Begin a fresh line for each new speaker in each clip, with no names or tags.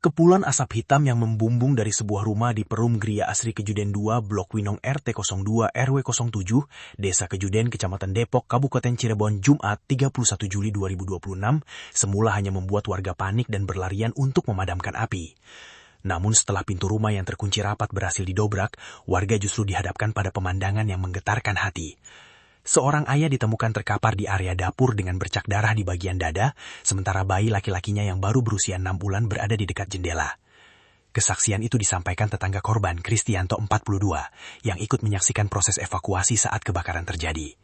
Kepulan asap hitam yang membumbung dari sebuah rumah di Perum Gria Asri Kejuden 2, Blok Winong RT 02 RW 07, Desa Kejuden, Kecamatan Depok, Kabupaten Cirebon, Jumat 31 Juli 2026, semula hanya membuat warga panik dan berlarian untuk memadamkan api. Namun setelah pintu rumah yang terkunci rapat berhasil didobrak, warga justru dihadapkan pada pemandangan yang menggetarkan hati. Seorang ayah ditemukan terkapar di area dapur dengan bercak darah di bagian dada, sementara bayi laki-lakinya yang baru berusia 6 bulan berada di dekat jendela. Kesaksian itu disampaikan tetangga korban, Kristianto 42, yang ikut menyaksikan proses evakuasi saat kebakaran terjadi.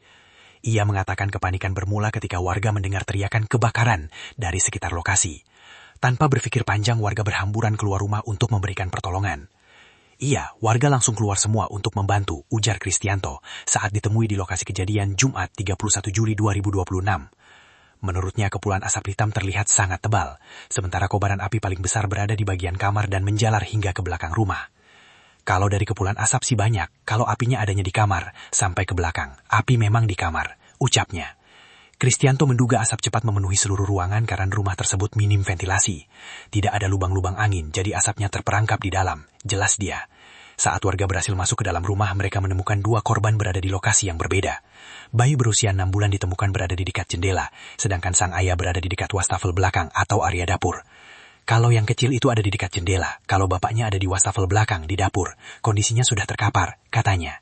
Ia mengatakan kepanikan bermula ketika warga mendengar teriakan kebakaran dari sekitar lokasi. Tanpa berpikir panjang, warga berhamburan keluar rumah untuk memberikan pertolongan. Iya, warga langsung keluar semua untuk membantu, ujar Kristianto saat ditemui di lokasi kejadian Jumat 31 Juli 2026. Menurutnya kepulan asap hitam terlihat sangat tebal, sementara kobaran api paling besar berada di bagian kamar dan menjalar hingga ke belakang rumah. Kalau dari kepulan asap sih banyak, kalau apinya adanya di kamar, sampai ke belakang. Api memang di kamar, ucapnya. Kristianto menduga asap cepat memenuhi seluruh ruangan karena rumah tersebut minim ventilasi. Tidak ada lubang-lubang angin, jadi asapnya terperangkap di dalam, jelas dia. Saat warga berhasil masuk ke dalam rumah, mereka menemukan 2 korban berada di lokasi yang berbeda. Bayi berusia 6 bulan ditemukan berada di dekat jendela, sedangkan sang ayah berada di dekat wastafel belakang atau area dapur. Kalau yang kecil itu ada di dekat jendela, kalau bapaknya ada di wastafel belakang di dapur, kondisinya sudah terkapar, katanya.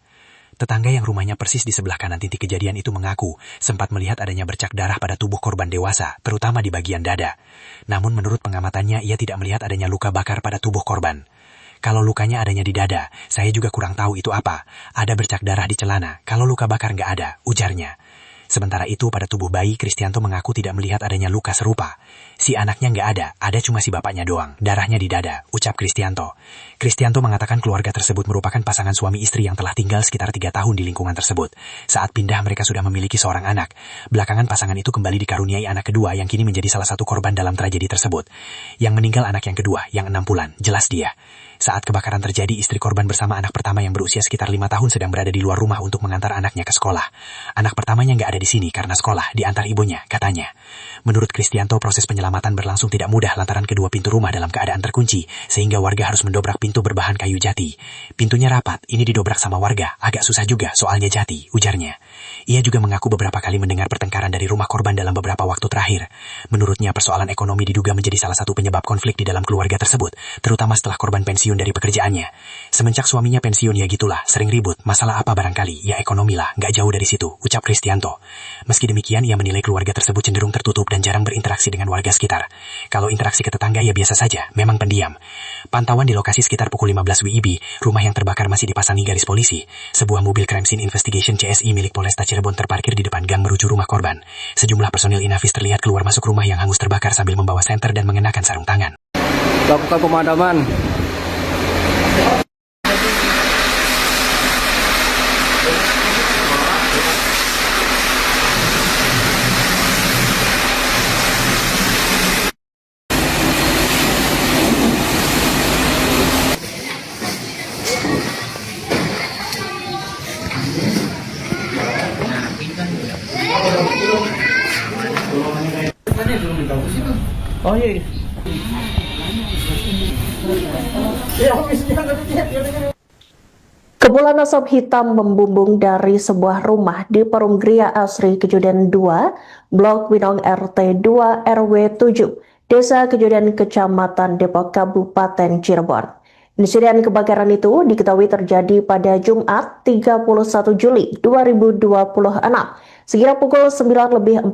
Tetangga yang rumahnya persis di sebelah kanan titik kejadian itu mengaku sempat melihat adanya bercak darah pada tubuh korban dewasa, terutama di bagian dada. Namun menurut pengamatannya, ia tidak melihat adanya luka bakar pada tubuh korban. Kalau lukanya adanya di dada, saya juga kurang tahu itu apa. Ada bercak darah di celana, kalau luka bakar nggak ada, ujarnya. Sementara itu pada tubuh bayi, Kristianto mengaku tidak melihat adanya luka serupa. Si anaknya nggak ada cuma si bapaknya doang, darahnya di dada, ucap Kristianto. Kristianto mengatakan keluarga tersebut merupakan pasangan suami istri yang telah tinggal sekitar 3 tahun di lingkungan tersebut. Saat pindah mereka sudah memiliki seorang anak. Belakangan pasangan itu kembali dikaruniai anak kedua yang kini menjadi salah satu korban dalam tragedi tersebut. Yang meninggal anak yang kedua, yang 6 bulan, jelas dia. Saat kebakaran terjadi, istri korban bersama anak pertama yang berusia sekitar 5 tahun sedang berada di luar rumah untuk mengantar anaknya ke sekolah. Anak pertamanya nggak ada di sini karena sekolah, diantar ibunya, katanya. Menurut Kristianto, proses penyelamatan berlangsung tidak mudah lantaran kedua pintu rumah dalam keadaan terkunci, sehingga warga harus mendobrak pintu berbahan kayu jati. Pintunya rapat, ini didobrak sama warga, agak susah juga soalnya jati, ujarnya. Ia juga mengaku beberapa kali mendengar pertengkaran dari rumah korban dalam beberapa waktu terakhir. Menurutnya, persoalan ekonomi diduga menjadi salah satu penyebab konflik di dalam keluarga tersebut, terutama setelah korban pensiun dari pekerjaannya. Semenjak suaminya pensiun ya gitulah, sering ribut, masalah apa barangkali, ya ekonomi lah, gak jauh dari situ, ucap Kristianto. Meski demikian, ia menilai keluarga tersebut cenderung tertutup dan jarang berinteraksi dengan warga sekitar. Kalau interaksi ke tetangga ya biasa saja, memang pendiam. Pantauan di lokasi sekitar pukul 15 WIB, rumah yang terbakar masih dipasangi garis polisi. Sebuah mobil Crime Scene Investigation CSI milik Polresta Cirebon terparkir di depan gang menuju rumah korban. Sejumlah personil Inafis terlihat keluar masuk rumah yang hangus terbakar sambil membawa senter dan mengenakan sarung tangan.
Lakukan pemadaman. Oh iya.
Kepulan asap hitam membumbung dari sebuah rumah di Perum Gria Asri Kejuden 2, Blok Winong RT 2 RW 7, Desa Kejuden, Kecamatan Depok, Kabupaten Cirebon. Insiden kebakaran itu diketahui terjadi pada Jumat 31 Juli 2026, sekira pukul 9:45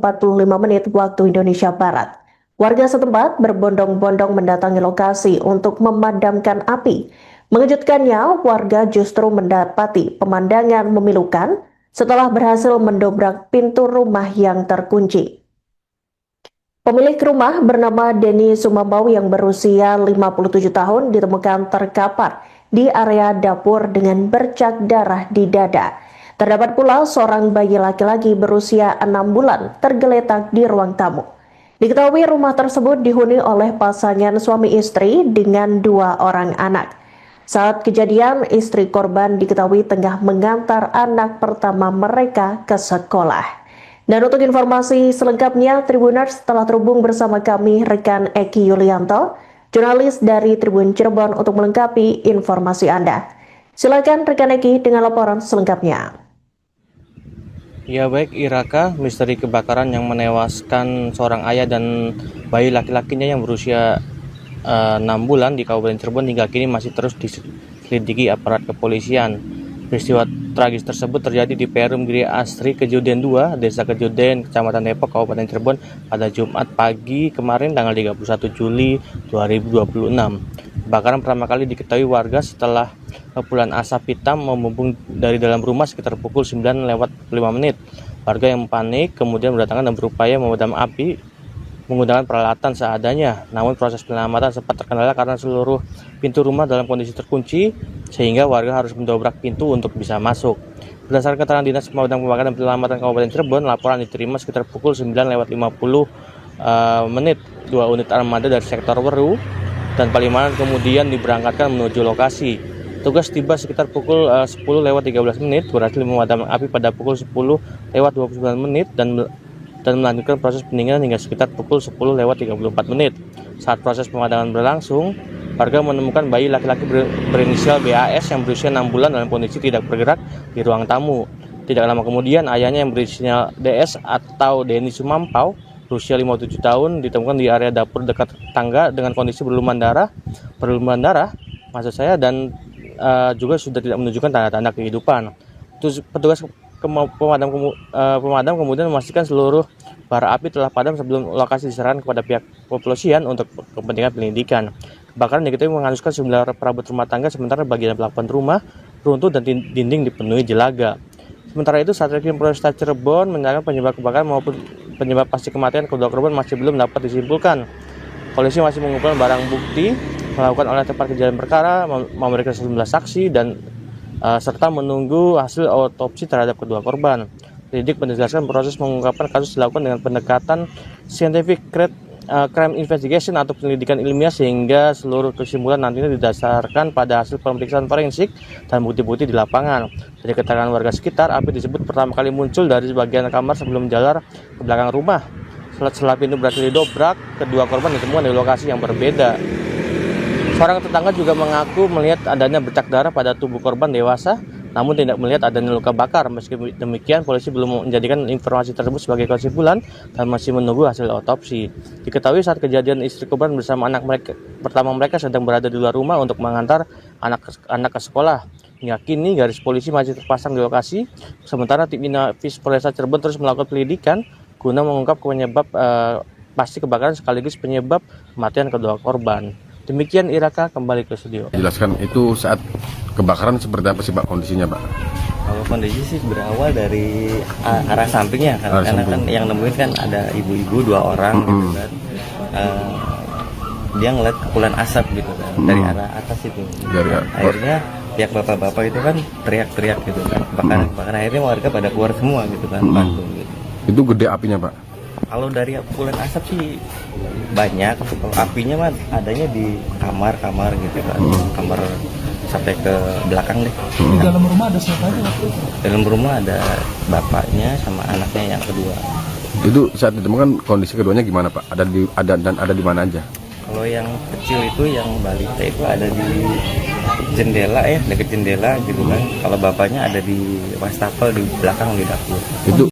waktu Indonesia Barat. Warga setempat berbondong-bondong mendatangi lokasi untuk memadamkan api. Mengejutkannya, warga justru mendapati pemandangan memilukan setelah berhasil mendobrak pintu rumah yang terkunci. Pemilik rumah bernama Denny Sumambau yang berusia 57 tahun ditemukan terkapar di area dapur dengan bercak darah di dada. Terdapat pula seorang bayi laki-laki berusia 6 bulan tergeletak di ruang tamu. Diketahui rumah tersebut dihuni oleh pasangan suami istri dengan 2 orang anak. Saat kejadian, istri korban diketahui tengah mengantar anak pertama mereka ke sekolah. Dan untuk informasi selengkapnya, Tribuners telah terhubung bersama kami rekan Eki Yulianto. jurnalis dari Tribun Cirebon untuk melengkapi informasi Anda. Silakan rekan Eki dengan laporan selengkapnya.
Ya baik Iraka, misteri kebakaran yang menewaskan seorang ayah dan bayi laki-lakinya yang berusia 6 bulan di Kabupaten Cirebon hingga kini masih terus diselidiki aparat kepolisian. Peristiwa tragis tersebut terjadi di Perum Gria Asri Kejuden 2, Desa Kejuden, Kecamatan Depok, Kabupaten Cirebon pada Jumat pagi kemarin tanggal 31 Juli 2026. Kebakaran pertama kali diketahui warga setelah kepulan asap hitam membumbung dari dalam rumah sekitar pukul 9:05. Warga yang panik kemudian berdatangan dan berupaya memadam api menggunakan peralatan seadanya. Namun proses penyelamatan sempat terkendala karena seluruh pintu rumah dalam kondisi terkunci sehingga warga harus mendobrak pintu untuk bisa masuk. Berdasarkan keterangan Dinas Pemadam Kebakaran dan Penyelamatan Kabupaten Cirebon, laporan diterima sekitar pukul 9:50. Dua unit armada dari sektor Weru dan Palimanan kemudian diberangkatkan menuju lokasi. Tugas tiba sekitar pukul 10:13 berhasil memadamkan api pada pukul 10:29 dan melanjutkan proses pendinginan hingga sekitar pukul 10:34. Saat proses pemadaman berlangsung, warga menemukan bayi laki-laki berinisial BAS yang berusia 6 bulan dalam kondisi tidak bergerak di ruang tamu. Tidak lama kemudian, ayahnya yang berinisial DS atau Denny Sumampau, berusia 57 tahun, ditemukan di area dapur dekat tangga dengan kondisi berlumuran darah, dan juga sudah tidak menunjukkan tanda-tanda kehidupan. Petugas pemadam kemudian memastikan seluruh bara api telah padam sebelum lokasi diserahkan kepada pihak kepolisian untuk kepentingan penyelidikan. Kebakaran diketahui menghanguskan sejumlah perabot rumah tangga, sementara bagian plafon rumah runtuh dan dinding dipenuhi jelaga. Sementara itu, Satreskrim Polresta Cirebon menyatakan penyebab kebakaran maupun penyebab pasti kematian kedua korban masih belum dapat disimpulkan. Polisi masih mengumpulkan barang bukti, melakukan olah tempat kejadian perkara, memeriksa sejumlah saksi dan serta menunggu hasil otopsi terhadap kedua korban. Penyidik menegaskan proses mengungkapkan kasus dilakukan dengan pendekatan scientific crime investigation atau penyelidikan ilmiah sehingga seluruh kesimpulan nantinya didasarkan pada hasil pemeriksaan forensik dan bukti-bukti di lapangan. Dari keterangan warga sekitar, api disebut pertama kali muncul dari bagian kamar sebelum jalar ke belakang rumah. Setelah pintu berhasil didobrak, kedua korban ditemukan di lokasi yang berbeda. Seorang tetangga juga mengaku melihat adanya bercak darah pada tubuh korban dewasa, namun tidak melihat adanya luka bakar. Meski demikian, polisi belum menjadikan informasi tersebut sebagai kesimpulan dan masih menunggu hasil otopsi. Diketahui saat kejadian istri korban bersama anak pertama mereka sedang berada di luar rumah untuk mengantar anak ke sekolah. Hingga kini garis polisi masih terpasang di lokasi, sementara tim Inafis Polresta Cirebon terus melakukan penyelidikan guna mengungkap penyebab pasti kebakaran sekaligus penyebab kematian kedua korban. Demikian Iraka, kembali ke studio.
Jelaskan itu saat kebakaran seperti apa sih Pak kondisinya Pak?
Kalau kondisi sih berawal dari arah sampingnya karena kan yang nemuin kan ada ibu-ibu 2 orang gitu kan. Dia ngeliat kepulan asap gitu kan dari arah atas itu. Akhirnya pihak bapak-bapak itu kan teriak-teriak gitu kan. Kebakaran akhirnya warga pada keluar semua gitu kan bantu gitu.
Itu gede apinya Pak?
Kalau dari kepulan asap sih banyak, apinya mah adanya di kamar gitu kan, kamar sampai ke belakang deh.
Di dalam rumah ada siapa aja waktu itu?
Dalam rumah ada bapaknya sama anaknya yang kedua.
Itu saat ditemukan kondisi keduanya gimana Pak? Ada di mana aja?
Kalau yang kecil itu yang balita itu ada di jendela dekat jendela gitu kan. Kalau bapaknya ada di wastafel di belakang di dapur.
Itu